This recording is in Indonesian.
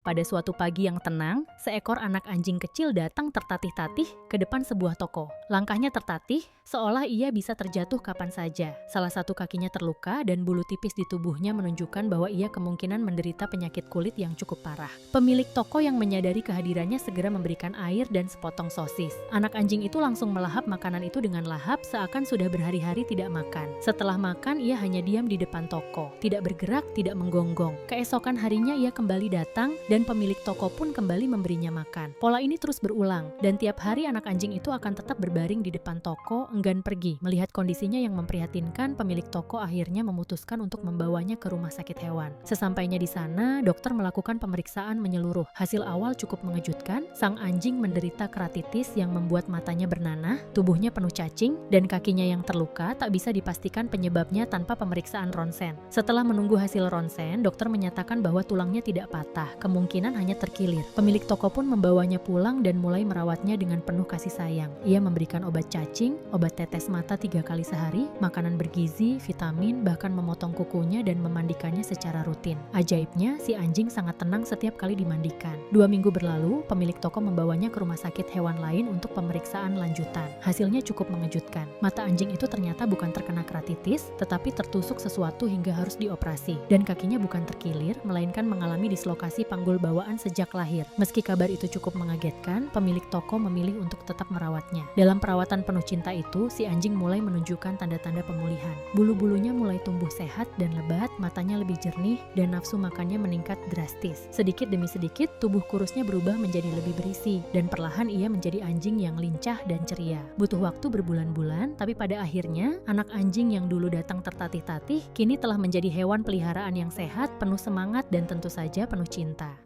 Pada suatu pagi yang tenang, seekor anak anjing kecil datang tertatih-tatih ke depan sebuah toko. Langkahnya tertatih, seolah ia bisa terjatuh kapan saja. Salah satu kakinya terluka dan bulu tipis di tubuhnya menunjukkan bahwa ia kemungkinan menderita penyakit kulit yang cukup parah. Pemilik toko yang menyadari kehadirannya segera memberikan air dan sepotong sosis. Anak anjing itu langsung melahap makanan itu dengan lahap seakan sudah berhari-hari tidak makan. Setelah makan, ia hanya diam di depan toko, tidak bergerak, tidak menggonggong. Keesokan harinya ia kembali datang dan pemilik toko pun kembali memberinya makan. Pola ini terus berulang, dan tiap hari anak anjing itu akan tetap berbaring di depan toko, enggan pergi. Melihat kondisinya yang memprihatinkan, pemilik toko akhirnya memutuskan untuk membawanya ke rumah sakit hewan. Sesampainya di sana, dokter melakukan pemeriksaan menyeluruh. Hasil awal cukup mengejutkan, sang anjing menderita keratitis yang membuat matanya bernanah, tubuhnya penuh cacing, dan kakinya yang terluka tak bisa dipastikan penyebabnya tanpa pemeriksaan ronsen. Setelah menunggu hasil ronsen, dokter menyatakan bahwa tulangnya tidak patah, kemungkinan hanya terkilir. Pemilik toko pun membawanya pulang dan mulai merawatnya dengan penuh kasih sayang. Ia memberikan obat cacing, obat tetes mata 3 kali sehari, makanan bergizi, vitamin, bahkan memotong kukunya dan memandikannya secara rutin. Ajaibnya, si anjing sangat tenang setiap kali dimandikan. 2 minggu berlalu, pemilik toko membawanya ke rumah sakit hewan lain untuk pemeriksaan lanjutan. Hasilnya cukup mengejutkan. Mata anjing itu ternyata bukan terkena keratitis, tetapi tertusuk sesuatu hingga harus dioperasi. Dan kakinya bukan terkilir, melainkan mengalami dislokasi panggul bawaan sejak lahir. Meski kabar itu cukup mengagetkan, pemilik toko memilih untuk tetap merawatnya. Dalam perawatan penuh cinta itu, si anjing mulai menunjukkan tanda-tanda pemulihan. Bulu-bulunya mulai tumbuh sehat dan lebat, matanya lebih jernih, dan nafsu makannya meningkat drastis. Sedikit demi sedikit, tubuh kurusnya berubah menjadi lebih berisi, dan perlahan ia menjadi anjing yang lincah dan ceria. Butuh waktu berbulan-bulan, tapi pada akhirnya, anak anjing yang dulu datang tertatih-tatih, kini telah menjadi hewan peliharaan yang sehat, penuh semangat, dan tentu saja penuh cinta.